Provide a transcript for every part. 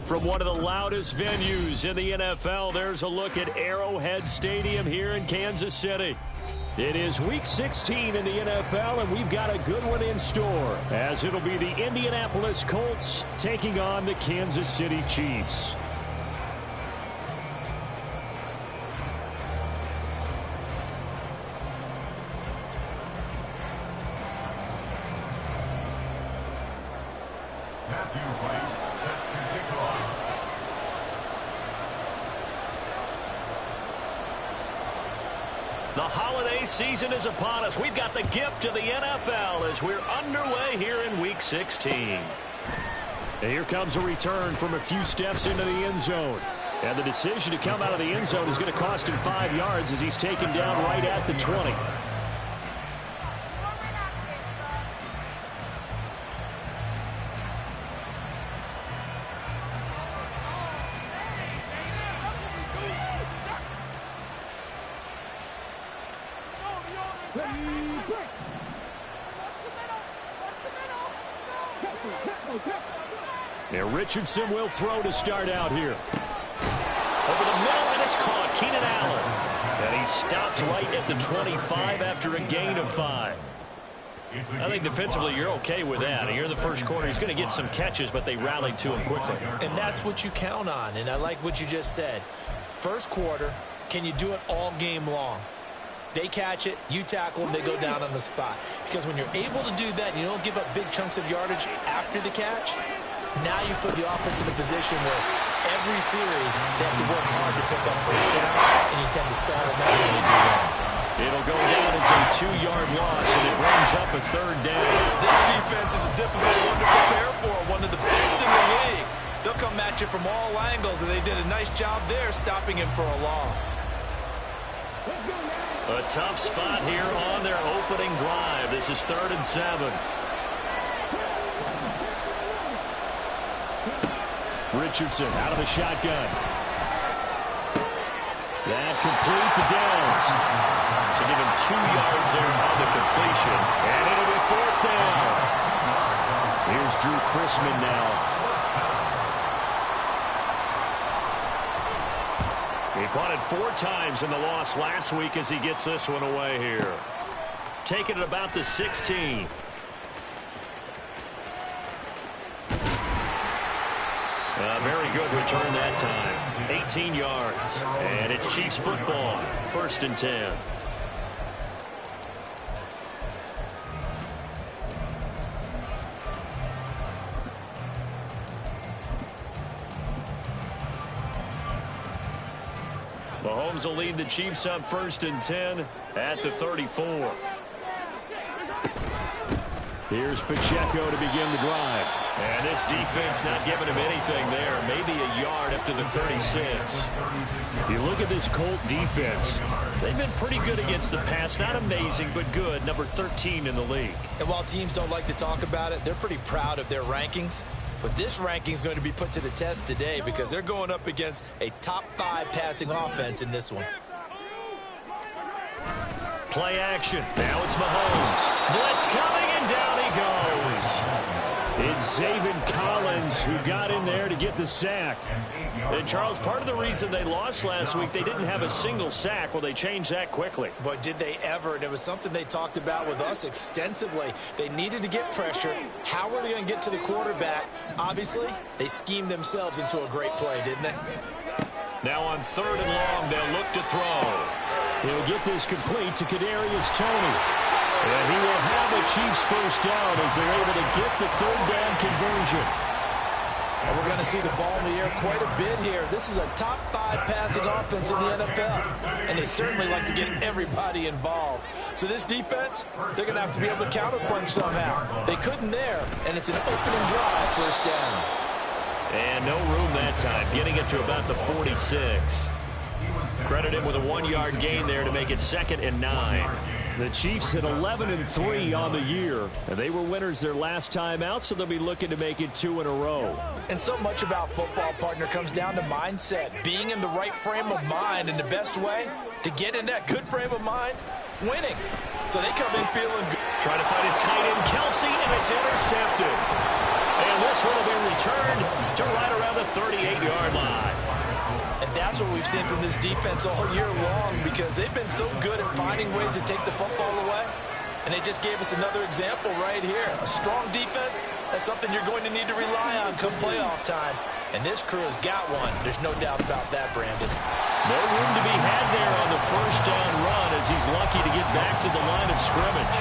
From one of the loudest venues in the NFL, there's a look at Arrowhead Stadium here in Kansas City. It is Week 16 in the NFL, and we've got a good one in store, as it'll be the Indianapolis Colts taking on the Kansas City Chiefs. The holiday season is upon us. We've got the gift of the NFL as we're underway here in Week 16. And here comes a return from a few steps into the end zone. And the decision to come out of the end zone is going to cost him 5 yards as he's taken down right at the 20. And Richardson will throw to start out here. Over the middle, and it's caught. Keenan Allen. And he stopped right at the 25 after a gain of 5. I think defensively you're okay with that. Here in the first quarter, he's going to get some catches, but they rallied to him quickly. And that's what you count on, and I like what you just said. First quarter, can you do it all game long? They catch it, you tackle them, they go down on the spot. Because when you're able to do that and you don't give up big chunks of yardage after the catch, now you put the offense in a position where every series they have to work hard to pick up first downs, and you tend to stall them out when they do that. It'll go down as a 2-yard loss, and it brings up a 3rd down. This defense is a difficult one to prepare for, one of the best in the league. They'll come at you from all angles, and they did a nice job there stopping him for a loss. A tough spot here on their opening drive. This is 3rd and 7. Richardson out of the shotgun. That complete to Downs. So give him 2 yards there on the completion. And it'll be 4th down. Here's Drew Chrisman now. He punted 4 times in the loss last week as he gets this one away here. Taking it about the 16. Very good return that time. 18 yards. And it's Chiefs football. 1st and 10. Mahomes will lead the Chiefs up 1st and 10 at the 34. Here's Pacheco to begin the drive. And this defense not giving him anything there. Maybe a yard up to the 36. You look at this Colt defense. They've been pretty good against the pass. Not amazing, but good. Number 13 in the league. And while teams don't like to talk about it, they're pretty proud of their rankings. But this ranking is going to be put to the test today because they're going up against a top 5 passing offense in this one. Play action. Now it's Mahomes. Blitz coming, and down he goes. It's Zaven Collins who got in there to get the sack. And Charles, part of the reason they lost last week, they didn't have a single sack. Well, they changed that quickly. But did they ever? And it was something they talked about with us extensively. They needed to get pressure. How were they going to get to the quarterback? Obviously, they schemed themselves into a great play, didn't they? Now on 3rd and long, they'll look to throw. He'll get this complete to Kadarius Toney. And he will have the Chiefs first down as they're able to get the 3rd down conversion. And we're going to see the ball in the air quite a bit here. This is a top 5 passing offense in the NFL. And they certainly like to get everybody involved. So this defense, they're going to have to be able to counterpunch somehow. They couldn't there, and it's an opening drive, 1st down. And no room that time, getting it to about the 46. Credit him with a 1-yard gain there to make it 2nd and 9. The Chiefs at 11-3 on the year. And they were winners their last time out, so they'll be looking to make it 2 in a row. And so much about football, partner, comes down to mindset. Being in the right frame of mind, and the best way to get in that good frame of mind, winning. So they come in feeling good. Trying to find his tight end, Kelsey, and it's intercepted. And this this one will be returned to right around the 38-yard line. And that's what we've seen from this defense all year long, because they've been so good at finding ways to take the football away. And they just gave us another example right here. A strong defense, that's something you're going to need to rely on come playoff time. And this crew has got one. There's no doubt about that, Brandon. No room to be had there on the first down run as he's lucky to get back to the line of scrimmage.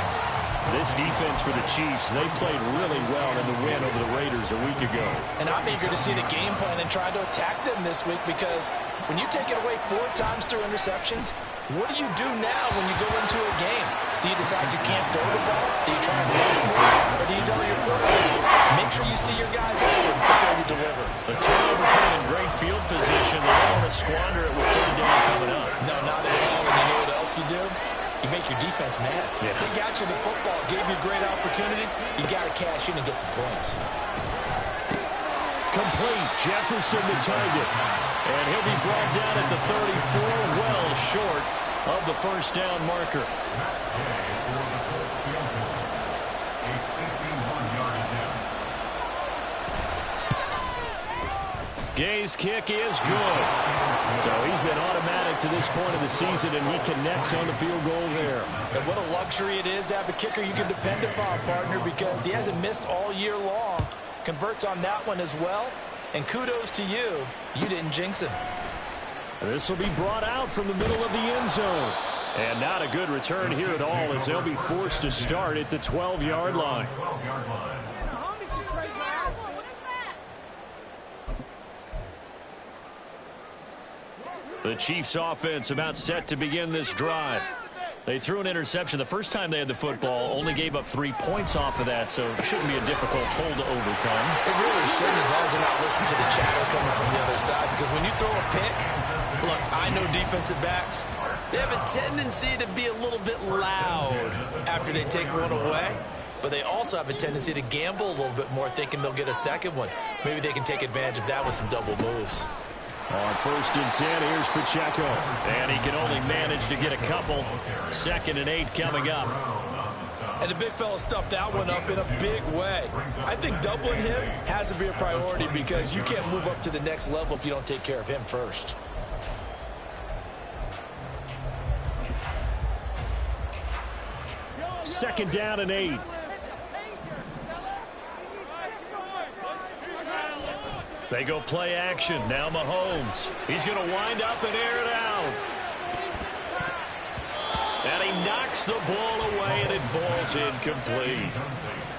This defense for the Chiefs, they played really well in the win over the Raiders a week ago. And I'm eager to see the game plan and try to attack them this week, because when you take it away 4 times through interceptions, what do you do now when you go into a game? Do you decide you can't throw the ball? Do you try and run it more? Or do you tell your quarterback, make sure you see your guys open before you deliver? The turnover put him in great field position. They don't want to squander it with 3rd down coming up. No, not at all. And you know what else you do? You make your defense mad. Yeah. They got you the football, gave you a great opportunity. You got to cash in and get some points. Complete. Jefferson the target. And he'll be brought down at the 34, well short of the first down marker. Gay's kick is good. So he's been automatic to this point of the season, and he connects on the field goal there. And what a luxury it is to have a kicker you can depend upon, partner, because he hasn't missed all year long. Converts on that one as well. And kudos to you. You didn't jinx him. This will be brought out from the middle of the end zone. And not a good return here at all, as they'll be forced to start at the 12-yard line. The Chiefs offense about set to begin this drive. They threw an interception the first time they had the football, only gave up 3 points off of that, so it shouldn't be a difficult hole to overcome. It really shouldn't, as long as they're not listening to the chatter coming from the other side, because when you throw a pick, look, I know defensive backs, they have a tendency to be a little bit loud after they take one away, but they also have a tendency to gamble a little bit more, thinking they'll get a second one. Maybe they can take advantage of that with some double moves. On 1st and 10, here's Pacheco. And he can only manage to get a couple. 2nd and 8 coming up. And the big fella stuffed that one up in a big way. I think doubling him has to be a priority, because you can't move up to the next level if you don't take care of him first. Second down and 8. They go play action. Now Mahomes. He's going to wind up and air it out. And he knocks the ball away, and it falls incomplete.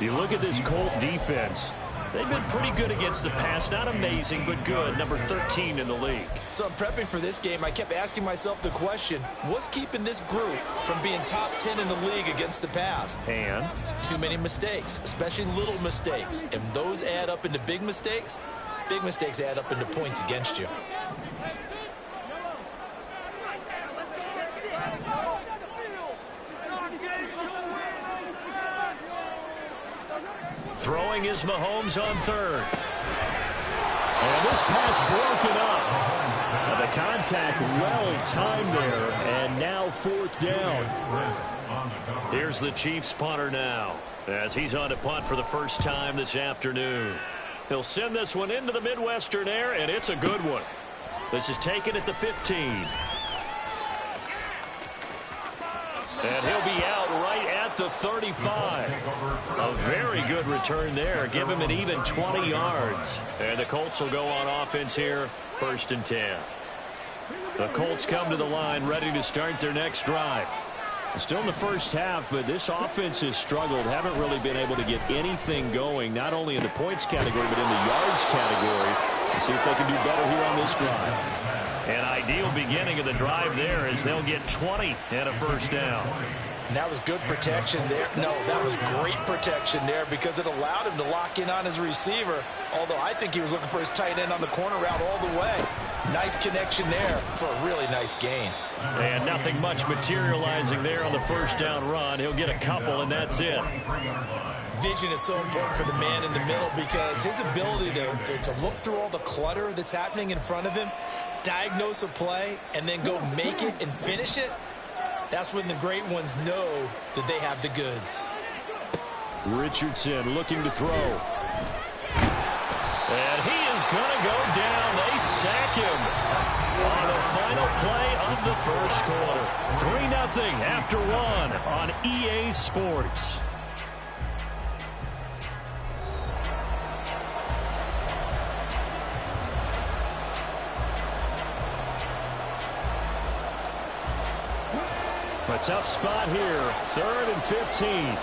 You look at this Colt defense. They've been pretty good against the pass. Not amazing, but good. Number 13 in the league. So I'm prepping for this game. I kept asking myself the question, what's keeping this group from being top 10 in the league against the pass? And? Too many mistakes, especially little mistakes. And those add up into big mistakes. Big mistakes add up into points against you. Throwing is Mahomes on 3rd. And this pass broken up. The contact well timed there, and now 4th down. Here's the Chiefs punter now, as he's on to punt for the first time this afternoon. He'll send this one into the Midwestern air, and it's a good one. This is taken at the 15. And he'll be out right at the 35. A very good return there. Give him an even 20 yards. And the Colts will go on offense here, 1st and 10. The Colts come to the line, ready to start their next drive. Still in the first half, but this offense has struggled. Haven't really been able to get anything going, not only in the points category, but in the yards category. Let's see if they can do better here on this drive. An ideal beginning of the drive there, as they'll get 20 and a first down. And that was good protection there. No, that was great protection there, because it allowed him to lock in on his receiver, although I think he was looking for his tight end on the corner route all the way. Nice connection there for a really nice gain. And nothing much materializing there on the first down run. He'll get a couple, and that's it. Vision is so important for the man in the middle, because his ability to look through all the clutter that's happening in front of him, diagnose a play, and then go make it and finish it, that's when the great ones know that they have the goods. Richardson looking to throw. And he is going to go down. They sack him on the final play of the first quarter. 3-0 after one on EA Sports. A tough spot here. 3rd and 15.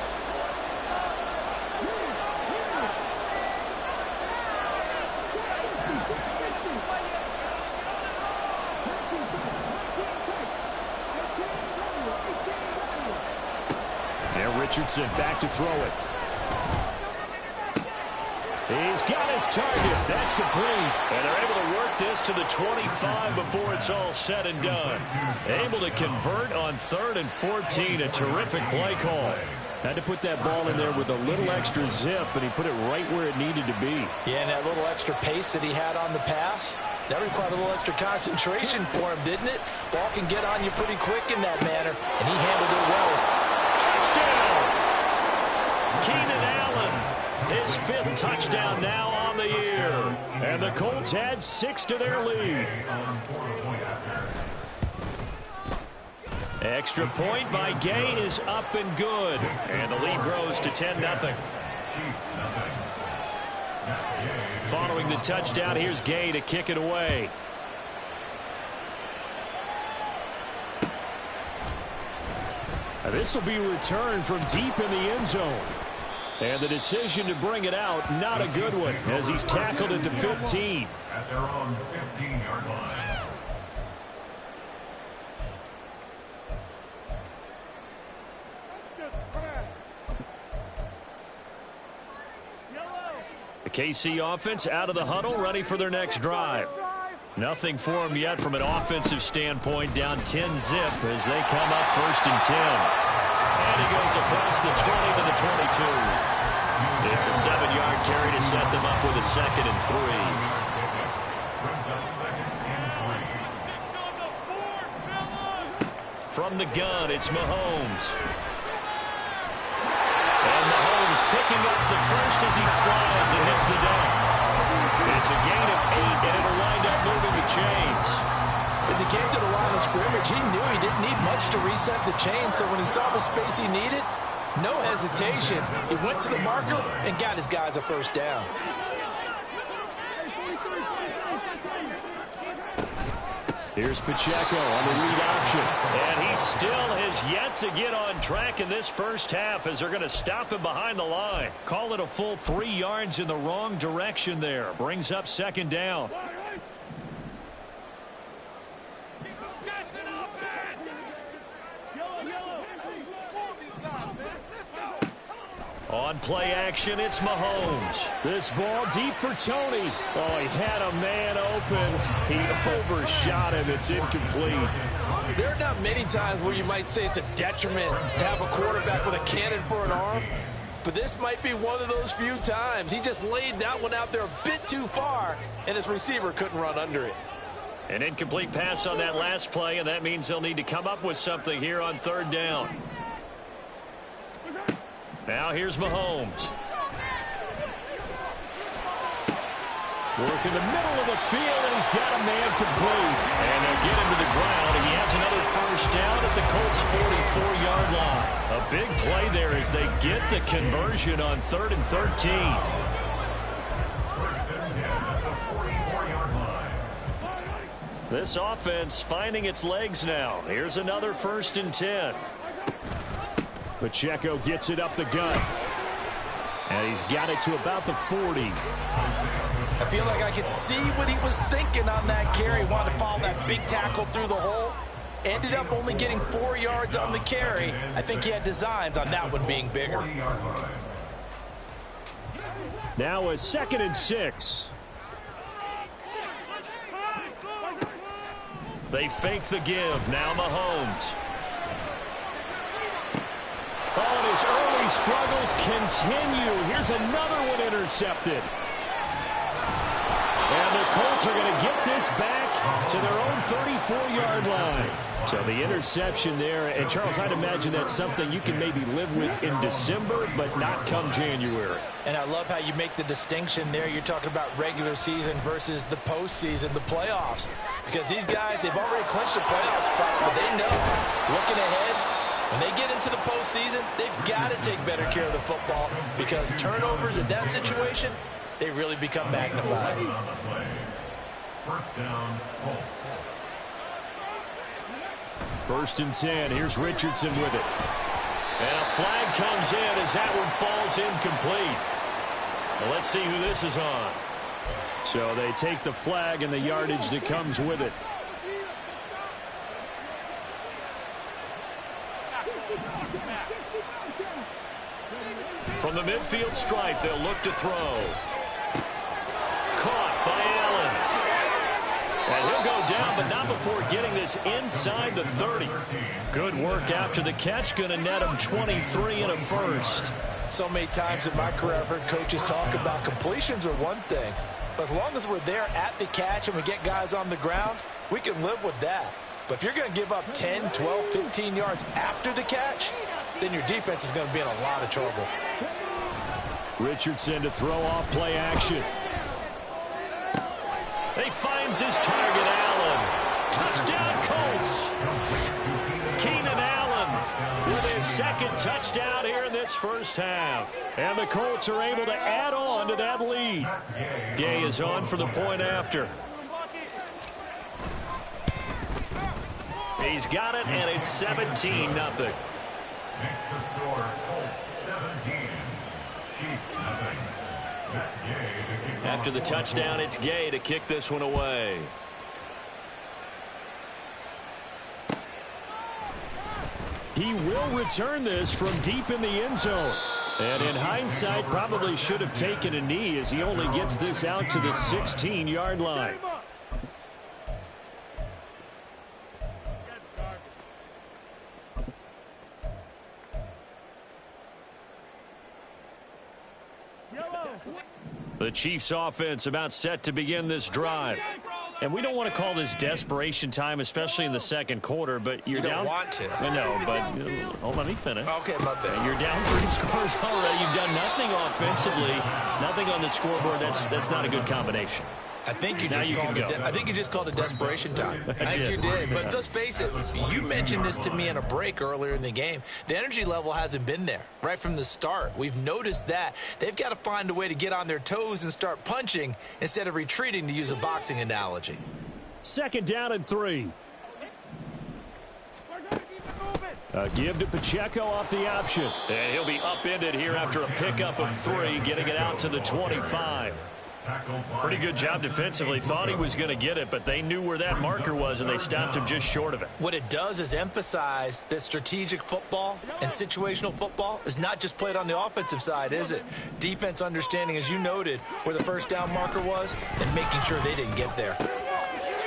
Richardson back to throw it. He's got his target. That's complete. And they're able to work this to the 25 before it's all said and done. Able to convert on 3rd and 14. A terrific play call. Had to put that ball in there with a little extra zip, and he put it right where it needed to be. Yeah, and that little extra pace that he had on the pass, that required a little extra concentration for him, didn't it? Ball can get on you pretty quick in that manner, and he handled it well. Touchdown! Keenan Allen, his 5th touchdown now on the year. And the Colts add 6 to their lead. Extra point by Gay is up and good. And the lead grows to 10-0. Following the touchdown, here's Gay to kick it away. This will be returned from deep in the end zone. And the decision to bring it out, not a good one, as he's tackled at the 15. At their own 15-yard line. The KC offense out of the huddle, ready for their next drive. Nothing for them yet from an offensive standpoint, down 10-zip as they come up 1st and 10. And he goes across the 20 to the 22. It's a 7-yard carry to set them up with a 2nd and 3. From the gun, it's Mahomes. And Mahomes picking up the first as he slides and hits the deck. It's a gain of 8, and it'll wind up moving the chains. As he came to the line of scrimmage, he knew he didn't need much to reset the chain, so when he saw the space he needed, no hesitation. He went to the marker and got his guys a 1st down. Here's Pacheco on the read option. And he still has yet to get on track in this first half as they're going to stop him behind the line. Call it a full 3 yards in the wrong direction there. Brings up 2nd down. On play action, it's Mahomes. This ball deep for Tony. Oh, he had a man open. He overshot him. It's incomplete. There are not many times where you might say it's a detriment to have a quarterback with a cannon for an arm. But this might be one of those few times. He just laid that one out there a bit too far, and his receiver couldn't run under it. An incomplete pass on that last play, and that means they'll need to come up with something here on 3rd down. Now here's Mahomes. Work in the middle of the field, and he's got a man complete. And they'll get him to the ground, and he has another 1st down at the Colts' 44-yard line. A big play there as they get the conversion on 3rd and 13. This offense finding its legs now. Here's another 1st and 10. Pacheco gets it up the gut. And he's got it to about the 40. I feel like I could see what he was thinking on that carry. Wanted to follow that big tackle through the hole. Ended up only getting 4 yards on the carry. I think he had designs on that one being bigger. Now a 2nd and 6. They fake the give. Now Mahomes. Oh, and his early struggles continue. Here's another one intercepted. And the Colts are going to get this back to their own 34-yard line. So the interception there. And, Charles, I'd imagine that's something you can maybe live with in December, but not come January. And I love how you make the distinction there. You're talking about regular season versus the postseason, the playoffs. Because these guys, they've already clinched the playoff spot, but they know, looking ahead, when they get into the postseason, they've got to take better care of the football because turnovers in that situation, they really become magnified. First down, Colts. 1st and 10. Here's Richardson with it. And a flag comes in as that one falls incomplete. Well, let's see who this is on. So they take the flag and the yardage that comes with it. From the midfield stripe, they'll look to throw. Caught by Allen. And he'll go down, but not before getting this inside the 30. Good work after the catch. Going to net him 23 and a first. So many times in my career, I've heard coaches talk about completions are one thing. But as long as we're there at the catch and we get guys on the ground, we can live with that. But if you're going to give up 10, 12, 15 yards after the catch, then your defense is going to be in a lot of trouble. Richardson to throw off play action. He finds his target, Allen. Touchdown, Colts. Keenan Allen with his second touchdown here in this first half. And the Colts are able to add on to that lead. Gay is on for the point after. He's got it, and it's 17-0. Makes the score Colts 17, Chiefs nothing. After the touchdown, it's Gay to kick this one away. He will return this from deep in the end zone. And in hindsight, probably should have taken a knee as he only gets this out to the 16-yard line. The Chiefs offense about set to begin this drive. And we don't want to call this desperation time, especially in the second quarter, but you're down. You don't want to. I know, but hold on, let me finish. Okay, my bad. You're down 3 scores already. You've done nothing offensively, nothing on the scoreboard. That's not a good combination. I think you just called it desperation time. I think you did. But let's face it, you mentioned this to me in a break earlier in the game. The energy level hasn't been there right from the start. We've noticed that. They've got to find a way to get on their toes and start punching instead of retreating, to use a boxing analogy. 2nd down and 3. A give to Pacheco off the option. And he'll be upended here after a pickup of 3, getting it out to the 25. Pretty good job defensively. Thought he was going to get it, but they knew where that marker was, and they stopped him just short of it. What it does is emphasize that strategic football and situational football is not just played on the offensive side, is it? Defense understanding, as you noted, where the first down marker was and making sure they didn't get there.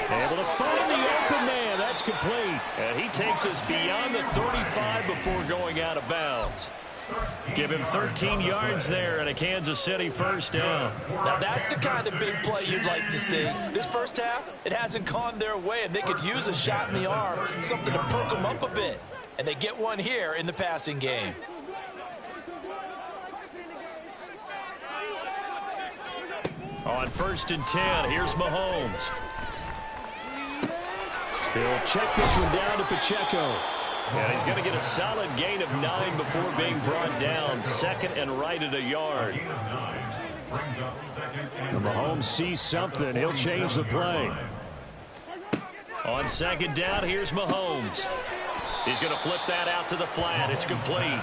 Able to find the open man. That's complete. And he takes us beyond the 35 before going out of bounds. Give him 13 yards there and a Kansas City first down. Now that's the kind of big play you'd like to see. This first half, it hasn't gone their way, and they could use a shot in the arm, something to perk them up a bit. And they get one here in the passing game. On 1st and 10, here's Mahomes. He'll check this one down to Pacheco. And he's going to get a solid gain of 9 before being brought down. 2nd and right at a yard. And Mahomes sees something. He'll change the play. On 2nd down, here's Mahomes. He's going to flip that out to the flat. It's complete.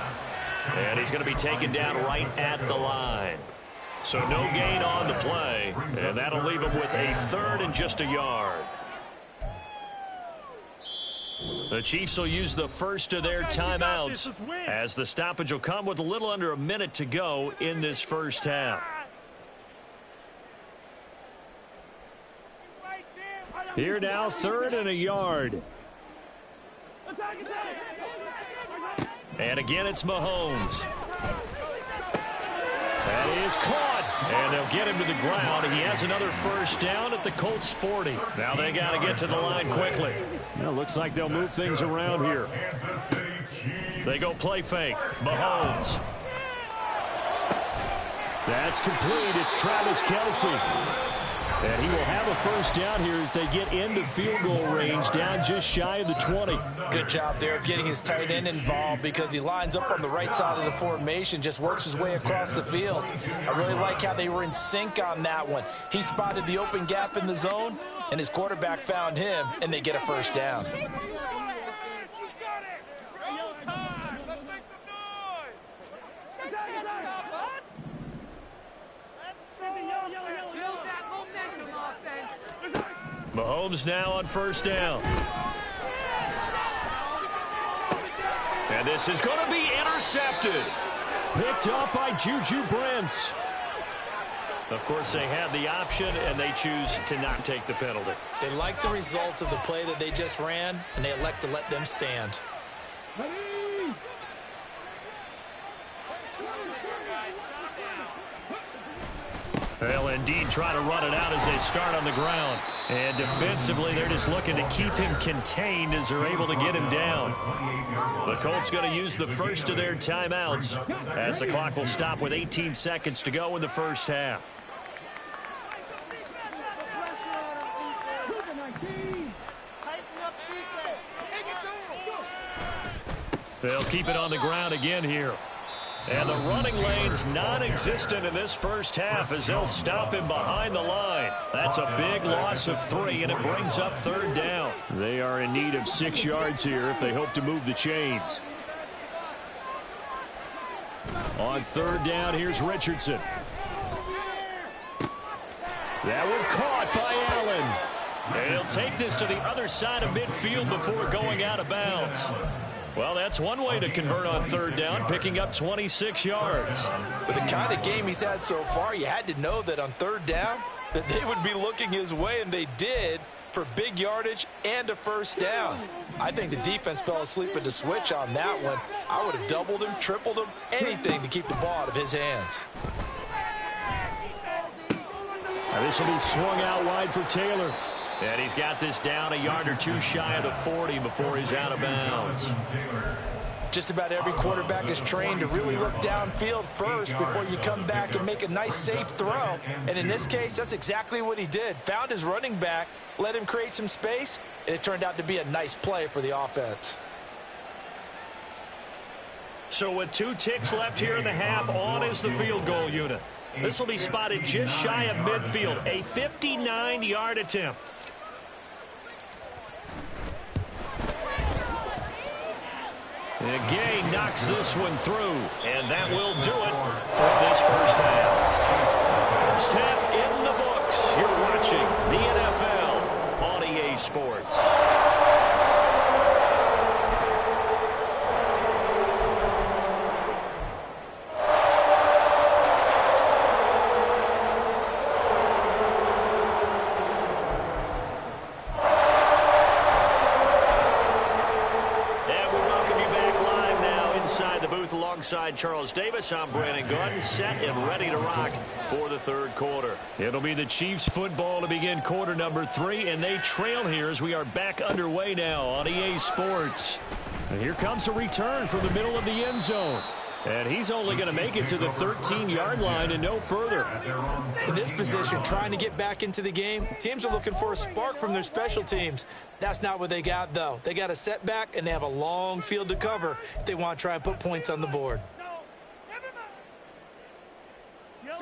And he's going to be taken down right at the line. So no gain on the play. And that'll leave him with a 3rd and just a yard. The Chiefs will use the first of their timeouts as the stoppage will come with a little under a minute to go in this first half. Here now, 3rd and a yard. And again, it's Mahomes. That is caught. And they'll get him to the ground. He has another first down at the Colts 40. Now they got to get to the line quickly. Well, looks like they'll move things around here. They go play fake. Mahomes. That's complete. It's Travis Kelce. And he will have a first down here as they get into field goal range, down just shy of the 20. Good job there of getting his tight end involved because he lines up on the right side of the formation, just works his way across the field. I really like how they were in sync on that one. He spotted the open gap in the zone, and his quarterback found him, and they get a first down. Mahomes now on first down. And this is going to be intercepted. Picked up by Juju Brents. Of course, they had the option, and they choose to not take the penalty. They like the results of the play that they just ran, and they elect to let them stand. They'll indeed try to run it out as they start on the ground. And defensively, they're just looking to keep him contained as they're able to get him down. The Colts going to use the first of their timeouts as the clock will stop with 18 seconds to go in the first half. They'll keep it on the ground again here. And the running lane's non-existent in this first half as they'll stop him behind the line. That's a big loss of 3, and it brings up third down. They are in need of 6 yards here if they hope to move the chains. On third down, here's Richardson. That one caught by Allen. And he'll take this to the other side of midfield before going out of bounds. Well, that's one way to convert on third down, picking up 26 yards. With the kind of game he's had so far, you had to know that on third down that they would be looking his way, and they did for big yardage and a first down. I think the defense fell asleep at the switch on that one. I would have doubled him, tripled him, anything to keep the ball out of his hands. Now this will be swung out wide for Taylor. And he's got this down a yard or two shy of the 40 before he's out of bounds. Just about every quarterback is trained to really look downfield first before you come back and make a nice, safe throw. And in this case, that's exactly what he did. Found his running back, let him create some space, and it turned out to be a nice play for the offense. So with 2 ticks left here in the half, on is the field goal unit. This will be spotted just shy of midfield, a 59-yard attempt. And Gay knocks this one through, and that will do it for this first half. First half in the books. You're watching the NFL on EA Sports. Alongside Charles Davis, I'm Brandon Gordon, set and ready to rock for the third quarter. It'll be the Chiefs football to begin quarter number 3, and they trail here as we are back underway now on EA Sports. And here comes a return from the middle of the end zone. And he's only going to make it to the 13-yard line and no further. In this position, trying to get back into the game, teams are looking for a spark from their special teams. That's not what they got, though. They got a setback, and they have a long field to cover if they want to try and put points on the board.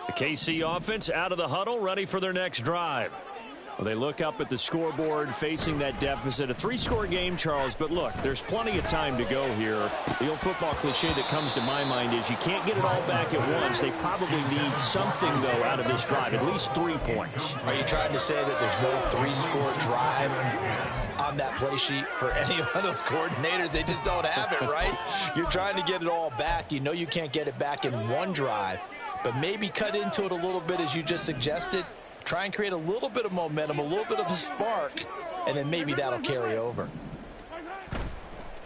The KC offense out of the huddle, ready for their next drive. Well, they look up at the scoreboard facing that deficit. A 3-score game, Charles, but look, there's plenty of time to go here. The old football cliche that comes to my mind is you can't get it all back at once. They probably need something, though, out of this drive, at least 3 points. Are you trying to say that there's no 3-score drive on that play sheet for any of those coordinators? They just don't have it, right? You're trying to get it all back. You know you can't get it back in one drive, but maybe cut into it a little bit as you just suggested. Try and create a little bit of momentum, a little bit of a spark, and then maybe that'll carry over.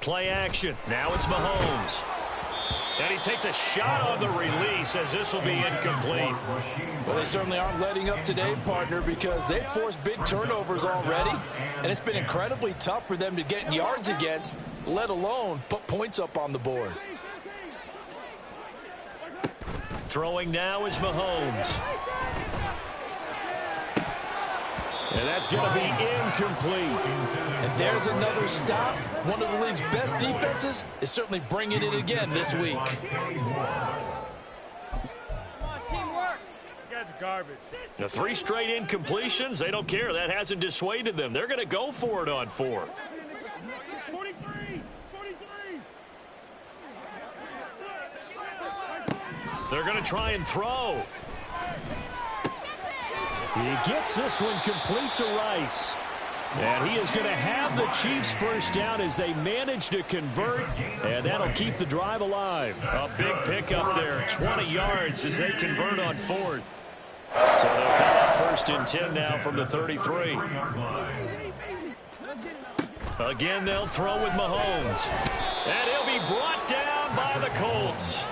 Play action. Now it's Mahomes. And he takes a shot on the release as this will be incomplete. Well, they certainly aren't letting up today, partner, because they've forced big turnovers already, and it's been incredibly tough for them to get yards against, let alone put points up on the board. Throwing now is Mahomes. And that's going to be incomplete. And there's another stop. One of the league's best defenses is certainly bringing it again this week. Garbage. The 3 straight incompletions, they don't care. That hasn't dissuaded them. They're going to go for it on 4th. 43. They're going to try and throw. He gets this one complete to Rice. And he is going to have the Chiefs first down as they manage to convert, and that'll keep the drive alive. A big pickup there, 20 yards as they convert on 4th. So they'll come up first and 10 now from the 33. Again, they'll throw with Mahomes. And he'll be brought down by the Colts.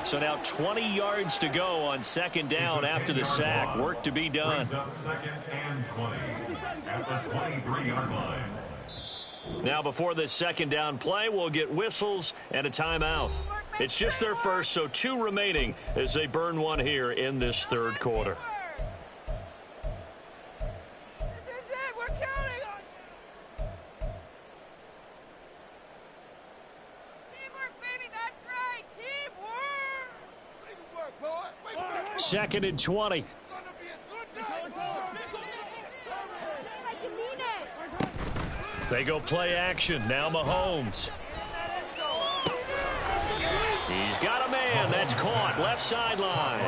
So now 20 yards to go on 2nd down after the sack. Work to be done. 2nd and 20 at the 23-yard line. Now before this 2nd down play, we'll get whistles and a timeout. It's just their first, so 2 remaining as they burn one here in this 3rd quarter. This is it. We're counting on. Teamwork, baby. That's right. Teamwork. Teamwork, boy. 2nd and 20. It's gonna be a good day, boy. Like you mean it. They go play action. Now Mahomes. He's got a man. That's caught. Left sideline.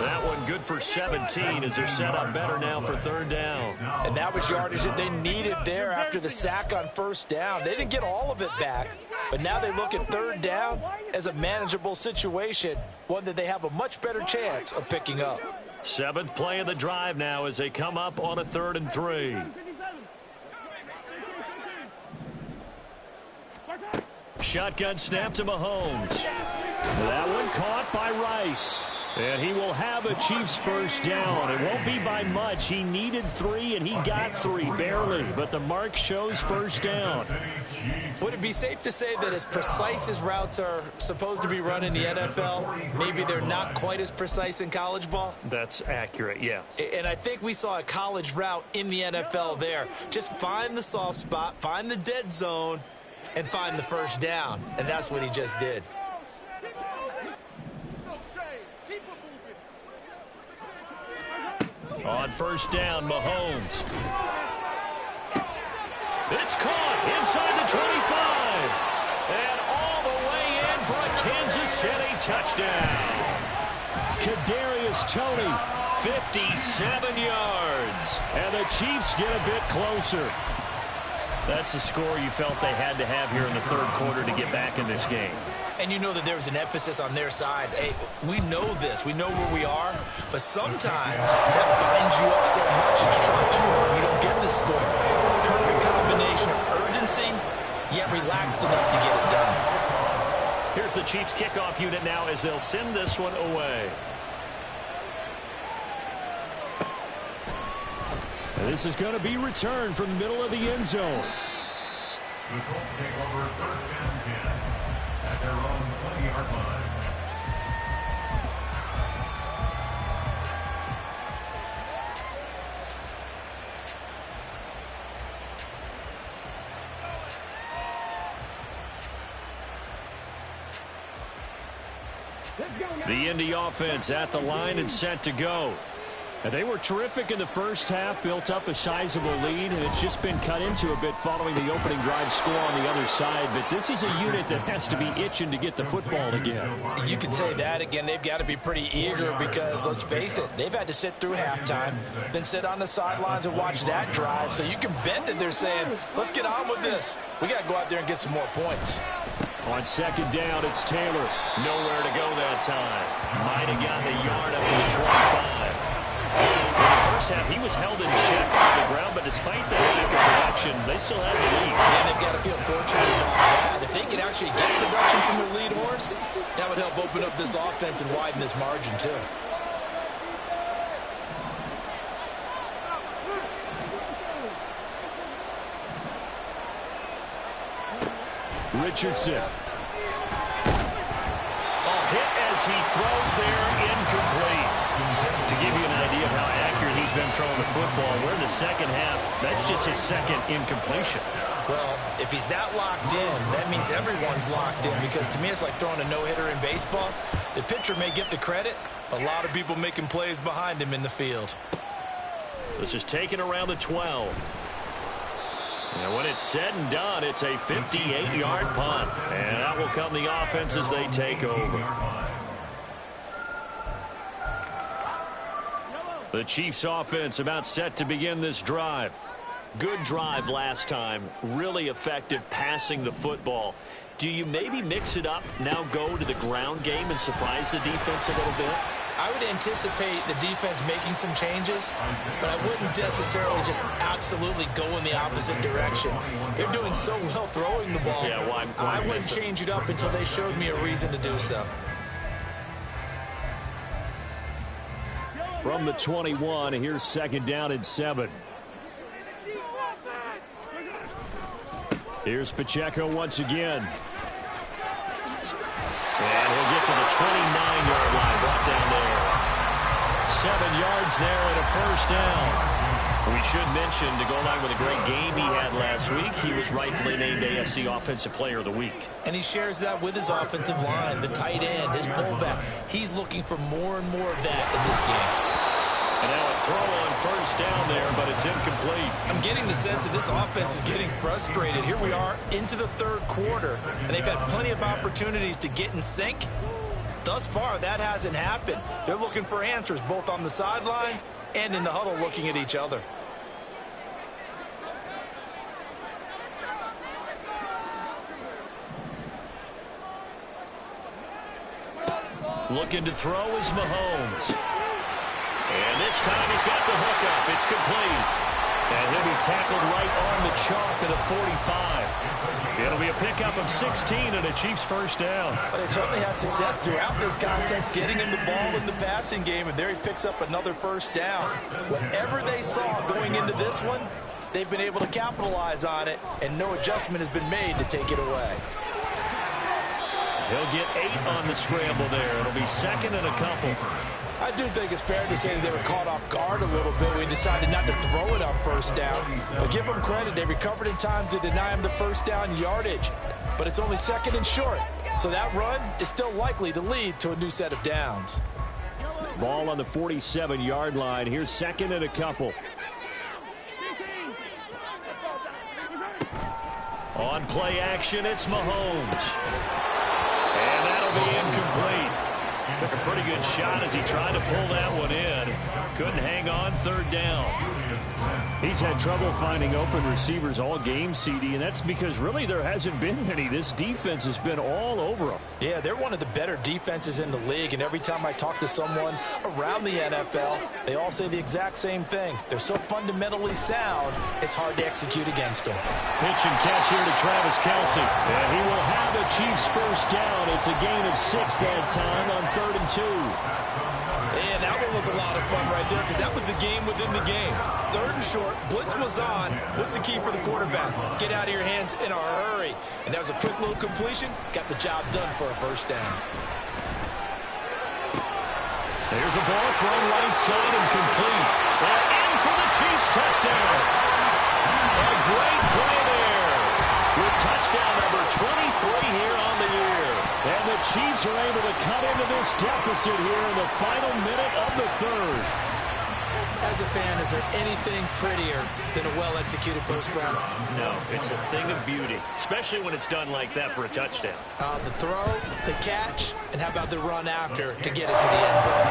That one good for 17 as they're set up better now for 3rd down. And that was yardage that they needed there after the sack on 1st down. They didn't get all of it back, but now they look at 3rd down as a manageable situation, one that they have a much better chance of picking up. 7th play of the drive now as they come up on a 3rd and 3. Shotgun snap to Mahomes. That one caught by Rice. And he will have a Chiefs first down. It won't be by much. He needed 3, and he got 3, barely. But the mark shows first down. Would it be safe to say that as precise as routes are supposed to be run in the NFL, maybe they're not quite as precise in college ball? That's accurate, yeah. And I think we saw a college route in the NFL there. Just find the soft spot, find the dead zone, and find the first down. And that's what he just did. On first down, Mahomes. It's caught inside the 25. And all the way in for a Kansas City touchdown. Kadarius Toney, 57 yards. And the Chiefs get a bit closer. That's a score you felt they had to have here in the 3rd quarter to get back in this game. And you know that there was an emphasis on their side. Hey, we know this. We know where we are. But sometimes that binds you up so much. It's try too hard. You don't get the score. A perfect combination of urgency, yet relaxed enough to get it done. Here's the Chiefs kickoff unit now as they'll send this one away. This is going to be returned from the middle of the end zone. The Colts take over 1st and 10 at their own 20-yard line. The Indy offense at the line and set to go. And they were terrific in the first half, built up a sizable lead, and it's just been cut into a bit following the opening drive score on the other side. But this is a unit that has to be itching to get the football again. You can say that again. They've got to be pretty eager because, let's face it, they've had to sit through halftime, then sit on the sidelines and watch that drive. So you can bet that they're saying, let's get on with this. We got to go out there and get some more points. On 2nd down, it's Taylor. Nowhere to go that time. Might have gotten a yard up to the 25. In the first half, he was held in check on the ground, but despite that lack of production, they still have the lead. And they've got to feel fortunate about that. If they can actually get production from their lead horse, That would help open up this offense and widen this margin, too. Richardson. Hit as he throws there, incomplete. To give you an idea of how accurate he's been throwing the football, we're in the second half. That's just his second incompletion. Well, if he's that locked in, that means everyone's locked in, because to me it's like throwing a no-hitter in baseball. The pitcher may get the credit, but a lot of people making plays behind him in the field. This is taken around the 12. And when it's said and done, it's a 58-yard punt. And that will come the offense as they take over. The Chiefs offense about set to begin this drive. Good drive last time. Really effective passing the football. Do you maybe mix it up, now go to the ground game and surprise the defense a little bit? I would anticipate the defense making some changes, but I wouldn't necessarily just absolutely go in the opposite direction. They're doing so well throwing the ball. Yeah, why I wouldn't change it up until they showed me a reason to do so. From the 21, here's second down and 7. Here's Pacheco once again. And he'll get to the 29-yard line, brought down there. 7 yards there and a first down. We should mention, to go along with a great game he had last week, he was rightfully named AFC Offensive Player of the Week. And he shares that with his offensive line, the tight end, his fullback. He's looking for more and more of that in this game. And now a throw on first down there, but it's incomplete. I'm getting the sense that this offense is getting frustrated. Here we are into the third quarter, and they've had plenty of opportunities to get in sync. Thus far, that hasn't happened. They're looking for answers both on the sidelines and in the huddle looking at each other. Looking to throw is Mahomes. And this time he's got the hookup. It's complete. And he'll be tackled right on the chalk of the 45. It'll be a pickup of 16 and a Chiefs first down. But they certainly had success throughout this contest getting him the ball in the passing game, and there he picks up another first down. Whatever they saw going into this one, they've been able to capitalize on it, and no adjustment has been made to take it away. He'll get 8 on the scramble there. It'll be second and a couple. I do think it's fair to say that they were caught off guard a little bit. We decided not to throw it on first down. But give them credit. They recovered in time to deny him the first down yardage. But it's only second and short. So that run is still likely to lead to a new set of downs. Ball on the 47-yard line. Here's second and a couple. On play action, it's Mahomes. And that'll be incomplete. Took a pretty good shot as he tried to pull that one in. Couldn't hang on, third down. He's had trouble finding open receivers all game, CD, and that's because really there hasn't been many. This defense has been all over him. Yeah, they're one of the better defenses in the league, and every time I talk to someone around the NFL, they all say the exact same thing. They're so fundamentally sound, it's hard to execute against them. Pitch and catch here to Travis Kelce. And he will have the Chiefs first down. It's a gain of 6 that time on 3rd and 2. And that one was a lot of fun right there because that was the game within the game. 3rd and short, blitz was on. What's the key for the quarterback? Get out of your hands in a hurry. And that was a quick little completion. Got the job done for a first down. There's a ball thrown right side and complete. And in for the Chiefs touchdown. A great play there with touchdown number 23 here on the year. And the Chiefs are able to cut into this deficit here in the final minute of the 3rd. As a fan, is there anything prettier than a well-executed post route? No, it's a thing of beauty, especially when it's done like that for a touchdown. The throw, the catch, and how about the run after to get it to the end zone?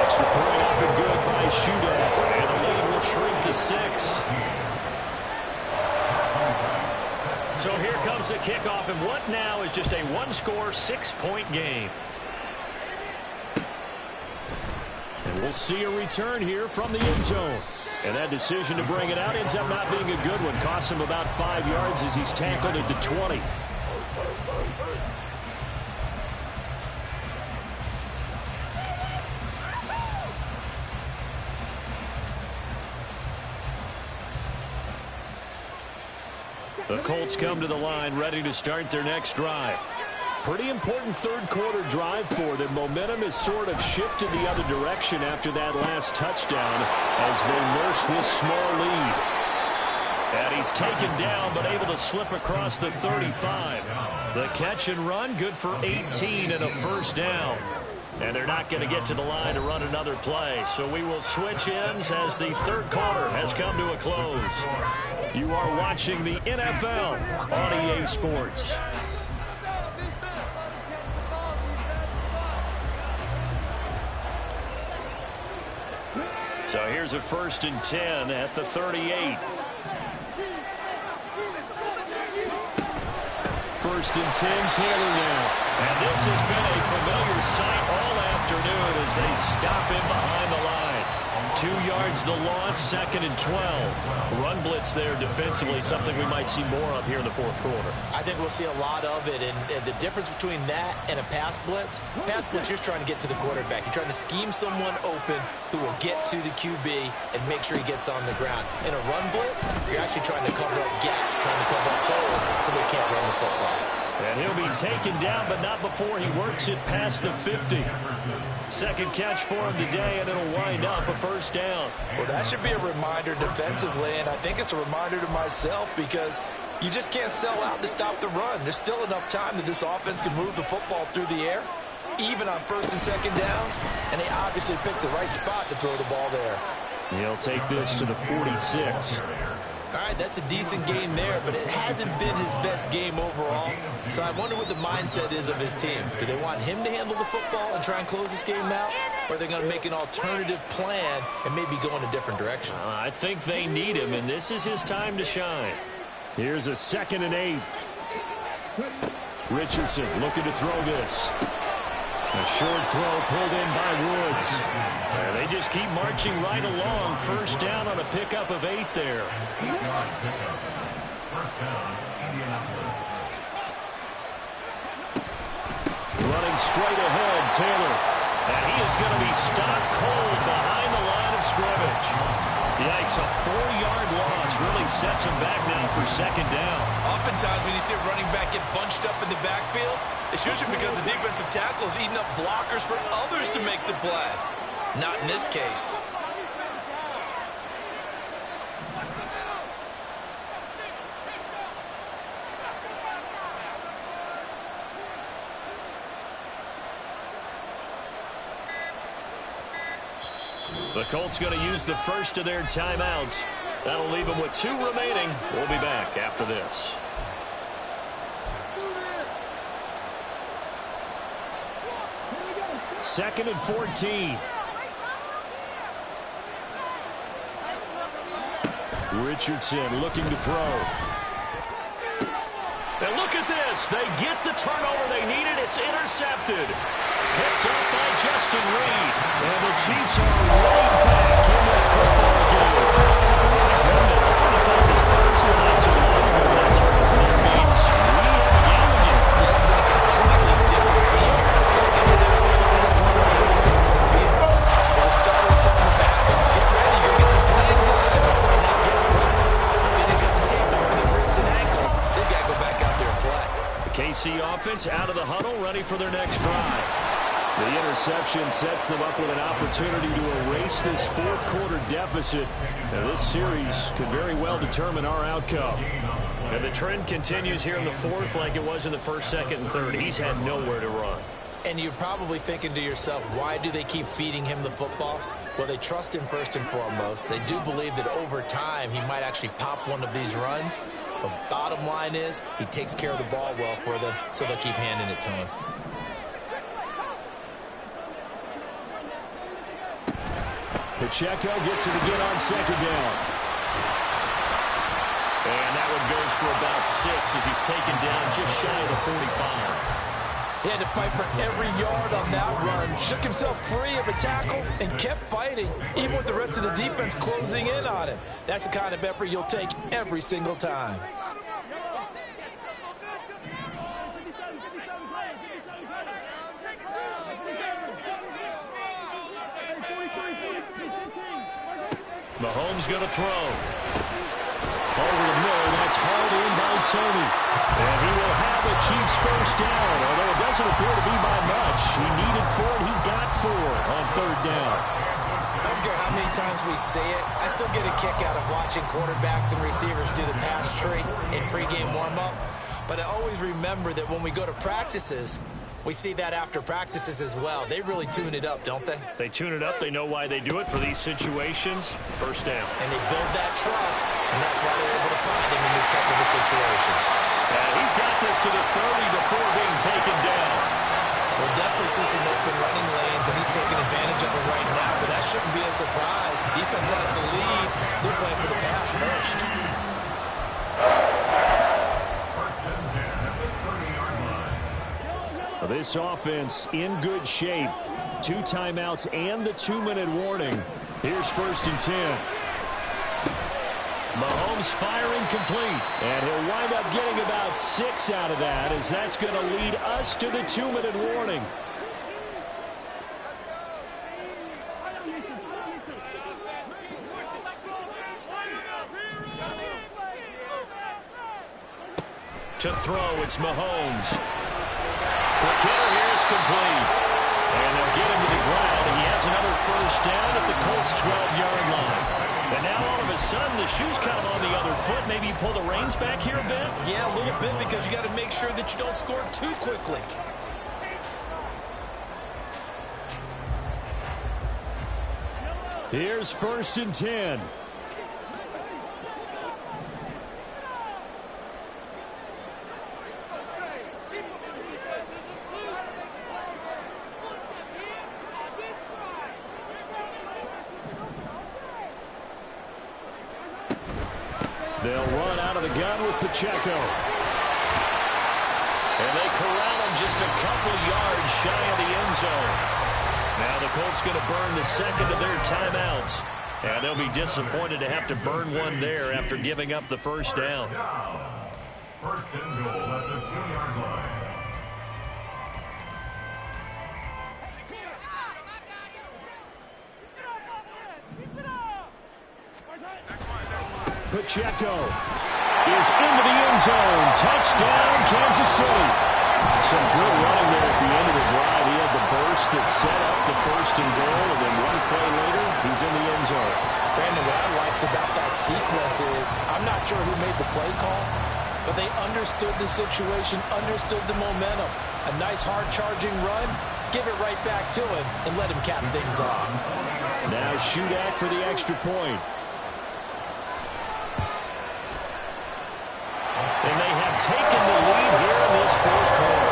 Extra point up and good by Shootout. And the lead will shrink to 6. So here comes the kickoff, and what now is just a one-score, 6-point game. And we'll see a return here from the end zone. And that decision to bring it out ends up not being a good one. Costs him about 5 yards as he's tackled at the 20. The Colts come to the line ready to start their next drive. Pretty important third quarter drive for them. Momentum has sort of shifted the other direction after that last touchdown as they nurse this small lead. And he's taken down but able to slip across the 35. The catch and run good for 18 and a first down. And they're not going to get to the line to run another play. So we will switch ends as the third quarter has come to a close. You are watching the NFL on EA Sports. So here's a 1st and 10 at the 38. 1st and 10, Taylor now. And this has been a familiar sight all afternoon as they stop him behind the line. 2 yards the loss, 2nd and 12. Run blitz there defensively, something we might see more of here in the fourth quarter. I think we'll see a lot of it, and the difference between that and a pass blitz, you're just trying to get to the quarterback. You're trying to scheme someone open who will get to the QB and make sure he gets on the ground. In a run blitz, you're actually trying to cover up gaps, trying to cover up holes so they can't run the football. And he'll be taken down, but not before he works it past the 50. Second catch for him today, and it'll wind up a first down. Well, that should be a reminder defensively, and I think it's a reminder to myself because you just can't sell out to stop the run. There's still enough time that this offense can move the football through the air, even on 1st and 2nd downs, and they obviously picked the right spot to throw the ball there. He'll take this to the 46. All right, that's a decent game there, but it hasn't been his best game overall. So I wonder what the mindset is of his team. Do they want him to handle the football and try and close this game out? Or are they going to make an alternative plan and maybe go in a different direction? I think they need him, and this is his time to shine. Here's a 2nd and 8. Richardson looking to throw this. A short throw pulled in by Woods. And they just keep marching right along. First down on a pickup of 8 there. Running straight ahead, Taylor. And he is going to be stopped cold behind the line of scrimmage. Yikes, a 4-yard loss really sets him back now for 2nd down. Oftentimes when you see a running back get bunched up in the backfield, it's usually because the defensive tackle is eating up blockers for others to make the play. Not in this case. The Colts going to use the first of their timeouts. That'll leave them with 2 remaining. We'll be back after this. Second and 14. Richardson looking to throw. And look at this. They get the turnover they needed. It's intercepted. Picked up by Justin Reed. And the Chiefs are right back in this football game. My goodness, I would have thought this possible not too long ago. That turnover there means we have a game again. It's been a completely different team here in the second half. I just wonder on the other side of the field. Well, the starters telling the backups, get ready, you're going to get some playing time. And now guess what? They didn't cut the tape over the wrists and ankles. They've got to go back out there and play. The KC offense out of the huddle, ready for their next drive. The interception sets them up with an opportunity to erase this fourth quarter deficit. Now, this series could very well determine our outcome. And the trend continues here in the fourth like it was in the first, second, and third. He's had nowhere to run. And you're probably thinking to yourself, why do they keep feeding him the football? Well, they trust him first and foremost. They do believe that over time he might actually pop one of these runs. But bottom line is he takes care of the ball well for them, so they'll keep handing it to him. Pacheco gets it again on 2nd down. And that one goes for about 6 as he's taken down just shy of the 45. He had to fight for every yard on that run, shook himself free of a tackle, and kept fighting, even with the rest of the defense closing in on him. That's the kind of effort you'll take every single time. Mahomes going to throw. Over the middle, It's hauled in by Tony. And he will have a Chiefs first down, although it doesn't appear to be by much. He needed 4, he got 4 on third down. I don't care how many times we say it, I still get a kick out of watching quarterbacks and receivers do the pass tree in pregame warm-up. But I always remember that when we go to practices, we see that after practices as well. They really tune it up, don't they? They tune it up. They know why they do it for these situations. First down. And they build that trust, and that's why they're able to find him in this type of a situation. And he's got this to the 30 before being taken down. We'll definitely see some open running lanes, and he's taking advantage of it right now, but that shouldn't be a surprise. Defense has the lead. They're playing for the pass first. This offense in good shape. 2 timeouts and the 2-minute warning. Here's first and 10. Mahomes firing complete. And he'll wind up getting about 6 out of that, as that's going to lead us to the 2-minute warning. To throw, it's Mahomes. The killer here, it's complete. And they'll get him to the ground, and he has another first down at the Colts' 12-yard line. And now all of a sudden, the shoe's kind of on the other foot. Maybe you pull the reins back here a bit? Yeah, a little bit, because you got to make sure that you don't score too quickly. Here's first and 10. They'll run out of the gun with Pacheco. And they corral him just a couple yards shy of the end zone. Now the Colts going to burn the second of their timeouts. And they'll be disappointed to have to burn one there after giving up the first down. First and goal at the 2-yard line. Pacheco is into the end zone. Touchdown, Kansas City. Some good running there at the end of the drive. He had the burst that set up the first and goal, and then one play later, he's in the end zone. Brandon, what I liked about that sequence is I'm not sure who made the play call, but they understood the situation, understood the momentum. A nice hard-charging run, give it right back to him, and let him cap things off. Now Shudak for the extra point. And they have taken the lead here in this fourth quarter.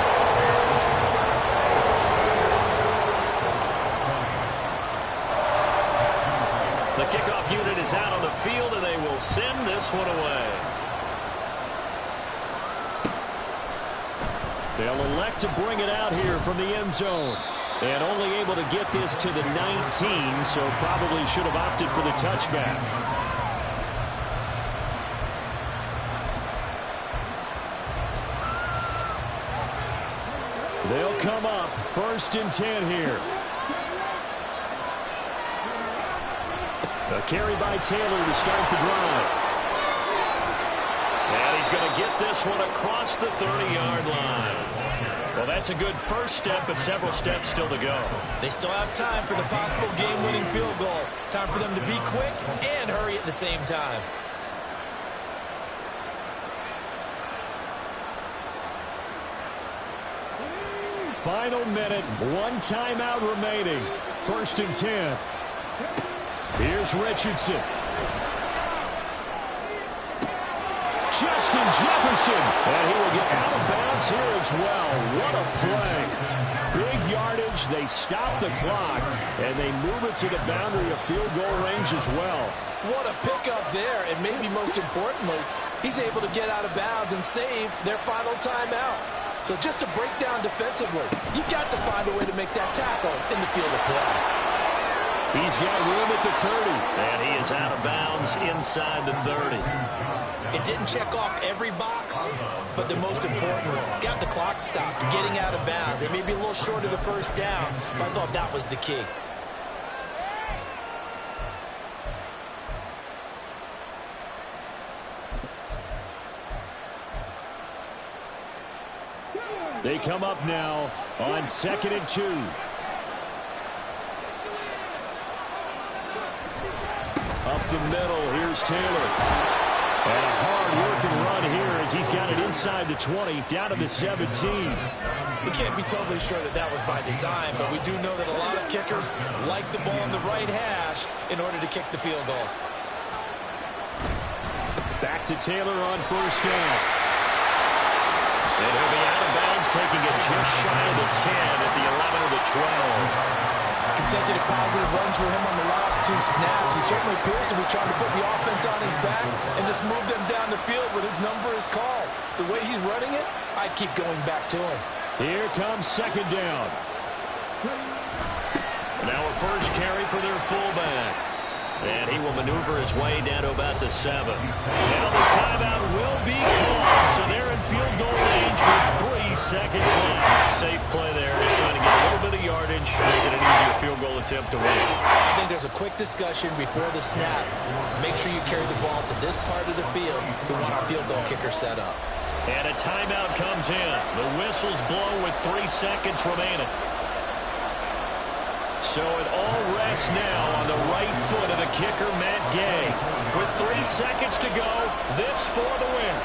The kickoff unit is out on the field, and they will send this one away. They'll elect to bring it out here from the end zone. And only able to get this to the 19, so probably should have opted for the touchback. They'll come up first and 10 here. A carry by Taylor to start the drive. And he's going to get this one across the 30-yard line. Well, that's a good first step, but several steps still to go. They still have time for the possible game-winning field goal. Time for them to be quick and hurry at the same time. Final minute, 1 timeout remaining. First and 10. Here's Richardson. Justin Jefferson. And he will get out of bounds here as well. What a play. Big yardage. They stop the clock. And they move it to the boundary of field goal range as well. What a pickup there. And maybe most importantly, he's able to get out of bounds and save their final timeout. So just to break down defensively, you've got to find a way to make that tackle in the field of play. He's got room at the 30. And he is out of bounds inside the 30. It didn't check off every box, but the most important one. Got the clock stopped, getting out of bounds. It may be a little short of the first down, but I thought that was the key. They come up now on 2nd and 2. Up the middle, here's Taylor. And a hard-working run here as he's got it inside the 20, down to the 17. We can't be totally sure that that was by design, but we do know that a lot of kickers like the ball in the right hash in order to kick the field goal. Back to Taylor on 1st down. And he'll be out of bounds, taking it just shy of the 10 at the 11 or the 12. Consecutive positive runs for him on the last 2 snaps. He certainly appears to be trying to put the offense on his back and just move them down the field when his number is called. The way he's running it, I keep going back to him. Here comes 2nd down. Now a first carry for their fullback. And he will maneuver his way down to about the 7. Now the timeout will be called. So they're in field goal range with 3 seconds left. Safe play there. Just trying to get a little bit of yardage, making an easier field goal attempt to win. I think there's a quick discussion before the snap. Make sure you carry the ball to this part of the field. We want our field goal kicker set up. And a timeout comes in. The whistles blow with 3 seconds remaining. So it all rests now on the right foot of the kicker, Matt Gay. With 3 seconds to go, this for the win.